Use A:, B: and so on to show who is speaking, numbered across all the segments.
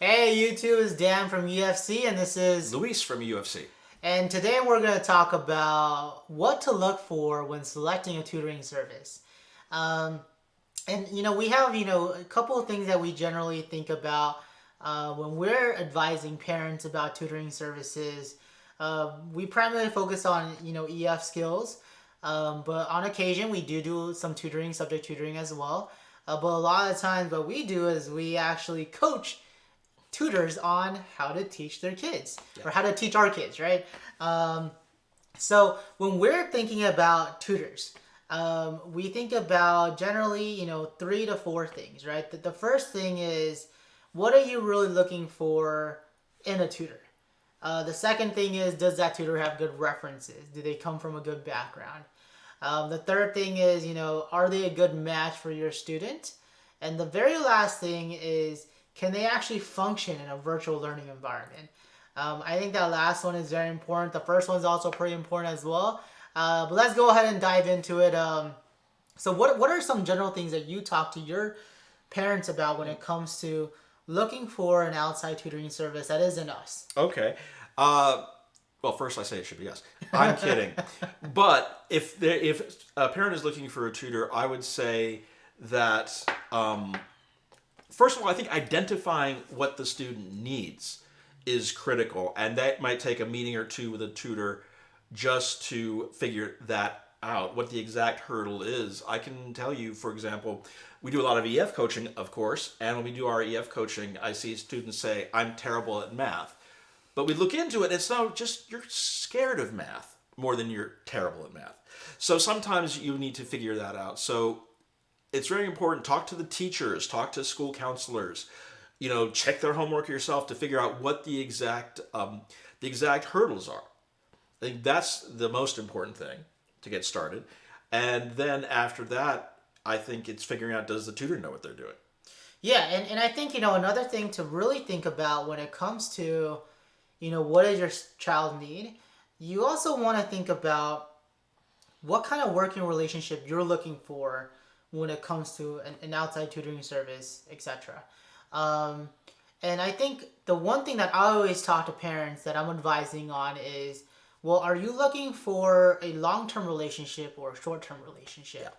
A: Hey, you two, is Dan from UFC, and this is.
B: Luis from UFC.
A: And today we're going to talk about what to look for when selecting a tutoring service. Um, we have, a couple of things that we generally think about when we're advising parents about tutoring services. We primarily focus on, EF skills, but on occasion we do some tutoring, subject tutoring as well. But a lot of times, what we do is we actually coach tutors on how to teach their kids
B: Yeah.
A: or how to teach our kids, right? Um, so when we're thinking about tutors, we think about generally, three to four things, right? The first thing is, what are you really looking for in a tutor? The second thing is, does that tutor have good references? Do they come from a good background? The third thing is, are they a good match for your student? And the very last thing is, can they actually function in a virtual learning environment? I think that last one is very important. The first one is also pretty important as well. But let's go ahead and dive into it. So what are some general things that you talk to your parents about when it comes to looking for an outside tutoring service that isn't us?
B: Okay. Well, first I say it should be yes. I'm kidding. But if a parent is looking for a tutor, I would say that first of all, I think identifying what the student needs is critical, and that might take a meeting or two with a tutor just to figure that out, what the exact hurdle is. I can tell you, for example, we do a lot of EF coaching, of course, and when we do our EF coaching, I see students say, I'm terrible at math. But we look into it, it's not just you're scared of math more than you're terrible at math. So sometimes you need to figure that out. So it's very important. Talk to the teachers, talk to school counselors. Check their homework yourself to figure out what the exact hurdles are. I think that's the most important thing to get started. And then after that, I think it's figuring out, does the tutor know what they're doing?
A: Yeah, and I think, another thing to really think about when it comes to, what does your child need? You also want to think about what kind of working relationship you're looking for when it comes to an outside tutoring service, etc. Um, and I think the one thing that I always talk to parents that I'm advising on is, well, are you looking for a long-term relationship or a short-term relationship?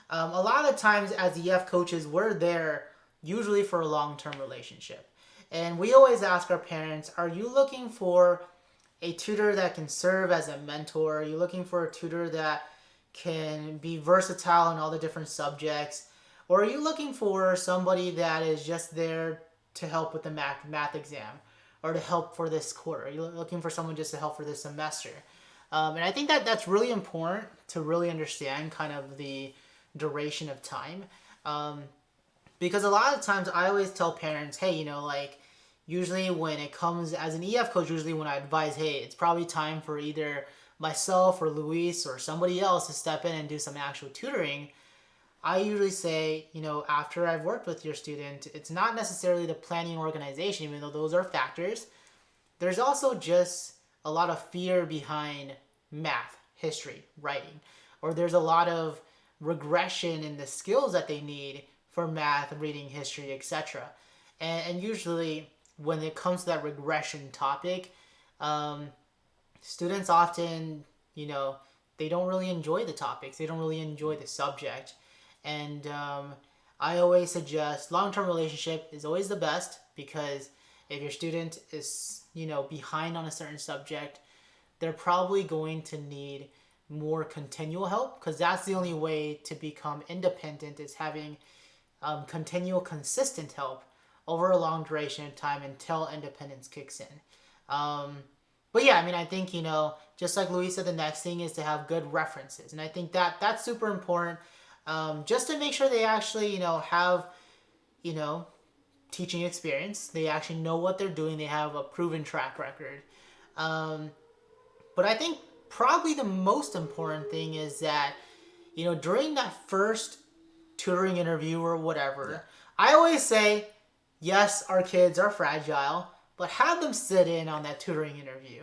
A: A lot of times as EF coaches, we're there usually for a long-term relationship. And we always ask our parents, are you looking for a tutor that can serve as a mentor? Are you looking for a tutor that can be versatile in all the different subjects? Or are you looking for somebody that is just there to help with the math exam or to help for this quarter? Are you looking for someone just to help for this semester? And I think that that's really important to really understand kind of the duration of time. Because a lot of times I always tell parents, hey, usually when it comes as an EF coach, usually when I advise, hey, it's probably time for either myself or Luis or somebody else to step in and do some actual tutoring. I usually say, after I've worked with your student, it's not necessarily the planning and organization, even though those are factors. There's also just a lot of fear behind math, history, writing, or there's a lot of regression in the skills that they need for math, reading, history, etc. And usually, when it comes to that regression topic, students often, they don't really enjoy the topics. They don't really enjoy the subject. And I always suggest long-term relationship is always the best, because if your student is, behind on a certain subject, they're probably going to need more continual help, because that's the only way to become independent, is having continual, consistent help over a long duration of time until independence kicks in. But yeah, I think, just like Luis said, the next thing is to have good references. And I think that that's super important, just to make sure they actually, have, teaching experience. They actually know what they're doing. They have a proven track record. But I think probably the most important thing is that, during that first tutoring interview or whatever, yeah, I always say, yes, our kids are fragile, but have them sit in on that tutoring interview,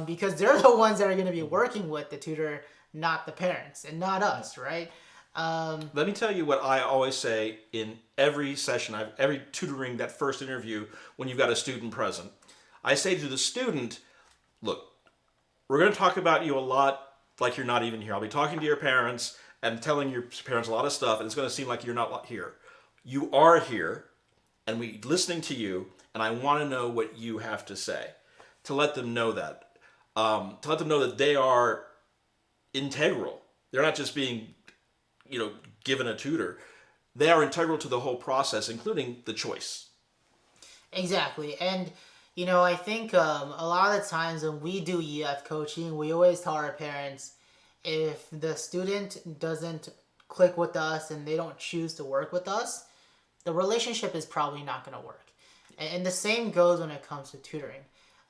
A: because they're the ones that are going to be working with the tutor, not the parents and not us, right?
B: Let me tell you what I always say in every session, every tutoring, that first interview when you've got a student present. I say to the student, look, we're going to talk about you a lot like you're not even here. I'll be talking to your parents and telling your parents a lot of stuff, and it's going to seem like you're not here. You are here, and we listening to you, and I want to know what you have to say. To let them know that. To let them know that they are integral. They're not just being, given a tutor. They are integral to the whole process, including the choice.
A: Exactly. And, I think a lot of the times when we do EF coaching, we always tell our parents if the student doesn't click with us and they don't choose to work with us, the relationship is probably not going to work. And the same goes when it comes to tutoring.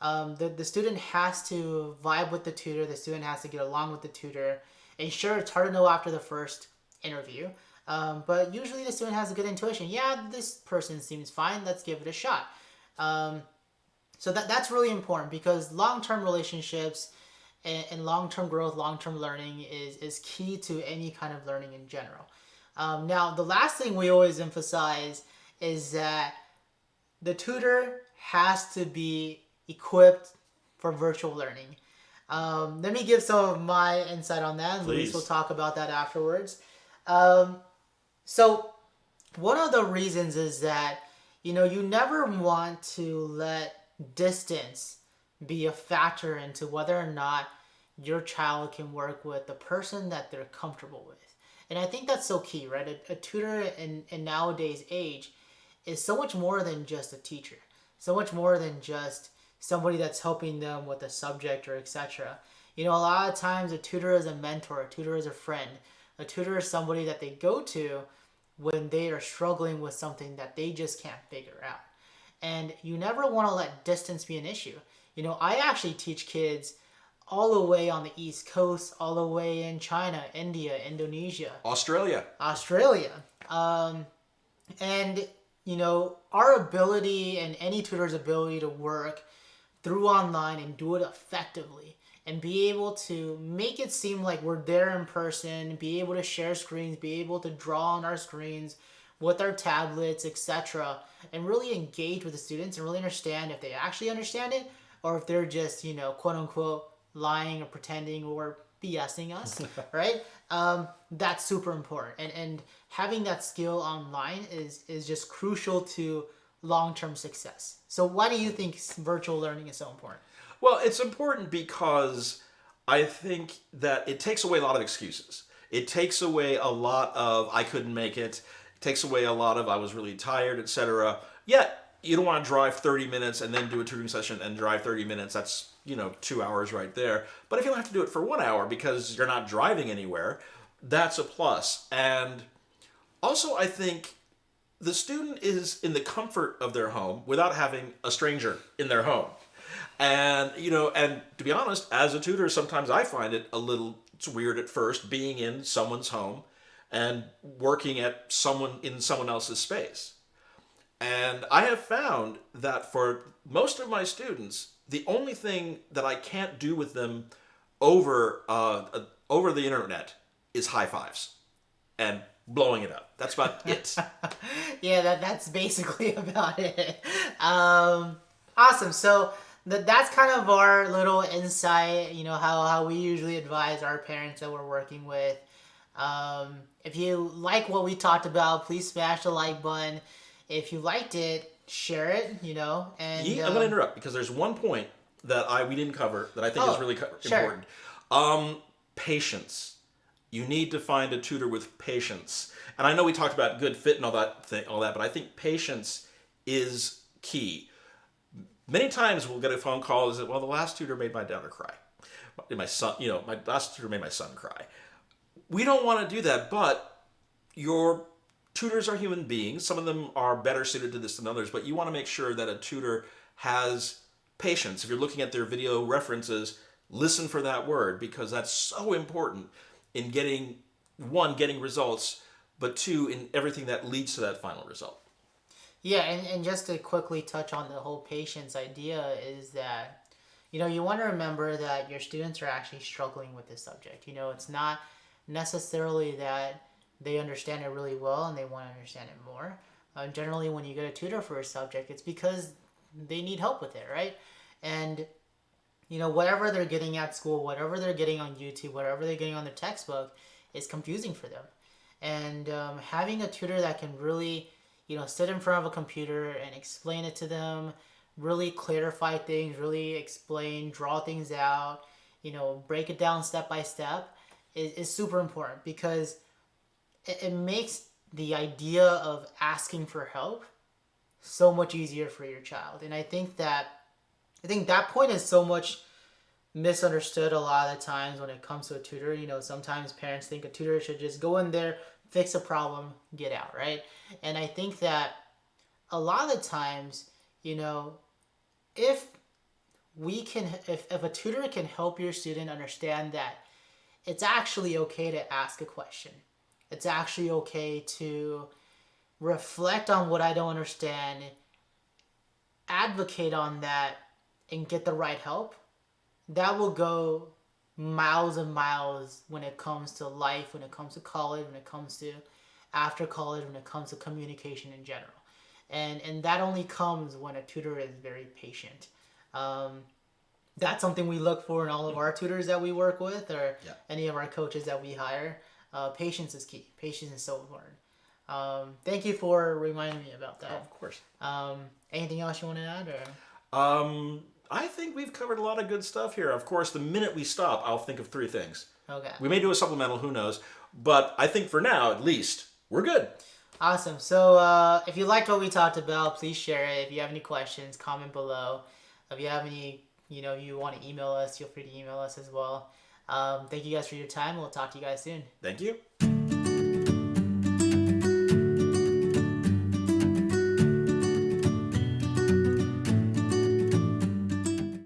A: The student has to vibe with the tutor, the student has to get along with the tutor. And sure, it's hard to know after the first interview, but usually the student has a good intuition. Yeah, this person seems fine, let's give it a shot. So that's really important because long-term relationships and long-term growth, long-term learning is key to any kind of learning in general. Now, the last thing we always emphasize is that the tutor has to be equipped for virtual learning. Let me give some of my insight on that. Luis will talk about that afterwards. So one of the reasons is that you never want to let distance be a factor into whether or not your child can work with the person that they're comfortable with. And I think that's so key, right? A tutor in nowadays age is so much more than just a teacher, so much more than just somebody that's helping them with a subject or etc. A lot of times a tutor is a mentor, a tutor is a friend, a tutor is somebody that they go to when they are struggling with something that they just can't figure out. And you never want to let distance be an issue. I actually teach kids all the way on the East Coast, all the way in China, India, Indonesia,
B: Australia.
A: And, our ability and any tutor's ability to work through online and do it effectively and be able to make it seem like we're there in person, be able to share screens, be able to draw on our screens with our tablets, etc., and really engage with the students and really understand if they actually understand it or if they're just, quote unquote, lying or pretending or BSing us, right? That's super important. And having that skill online is just crucial to long-term success. So why do you think virtual learning is so important?
B: Well, it's important because I think that it takes away a lot of excuses. It takes away a lot of I couldn't make it. It takes away a lot of I was really tired, etc. Yet you don't want to drive 30 minutes and then do a tutoring session and drive 30 minutes. That's 2 hours right there. But if you don't have to do it for 1 hour because you're not driving anywhere, that's a plus. And also, I think the student is in the comfort of their home without having a stranger in their home. And, and to be honest, as a tutor, sometimes I find it a little weird at first being in someone's home and working at in someone else's space. And I have found that for most of my students, the only thing that I can't do with them over the internet is high fives and blowing it up. That's about it.
A: Yeah, that's basically about it. Awesome. So that's kind of our little insight, how we usually advise our parents that we're working with. If you like what we talked about, please smash the like button. If you liked it, share it, and
B: I'm going to interrupt because there's one point that we didn't cover that I think is really important. Patience. You need to find a tutor with patience. And I know we talked about good fit and all that, but I think patience is key. Many times we'll get a phone call is that, well, the last tutor made my daughter cry. My son, my last tutor made my son cry. We don't want to do that, but your tutors are human beings. Some of them are better suited to this than others, but you want to make sure that a tutor has patience. If you're looking at their video references, listen for that word because that's so important in getting results, but two, in everything that leads to that final result.
A: Yeah, and just to quickly touch on the whole patience idea is that, you want to remember that your students are actually struggling with this subject. It's not necessarily that they understand it really well and they want to understand it more. Generally, when you get a tutor for a subject, it's because they need help with it, right? And whatever they're getting at school, whatever they're getting on YouTube, whatever they're getting on their textbook, is confusing for them. And having a tutor that can really, sit in front of a computer and explain it to them, really clarify things, really explain, draw things out, break it down step by step, is super important, because it makes the idea of asking for help so much easier for your child. And I think that point is so much misunderstood a lot of the times when it comes to a tutor. Sometimes parents think a tutor should just go in there, fix a problem, get out, right? And I think that a lot of the times, if if a tutor can help your student understand that it's actually okay to ask a question, it's actually okay to reflect on what I don't understand, advocate on that, and get the right help, that will go miles and miles when it comes to life, when it comes to college, when it comes to after college, when it comes to communication in general. And that only comes when a tutor is very patient. That's something we look for in all of our tutors that we work with, or any of our coaches that we hire. Patience is key. Patience is so important. Thank you for reminding me about that.
B: Oh, of course.
A: Anything else you want to add?
B: I think we've covered a lot of good stuff here. Of course, the minute we stop, I'll think of 3 things.
A: Okay.
B: We may do a supplemental, who knows. But I think for now, at least, we're good.
A: Awesome. So if you liked what we talked about, please share it. If you have any questions, comment below. If you have any, you want to email us, feel free to email us as well. Thank you guys for your time. We'll talk to you guys soon.
B: Thank you.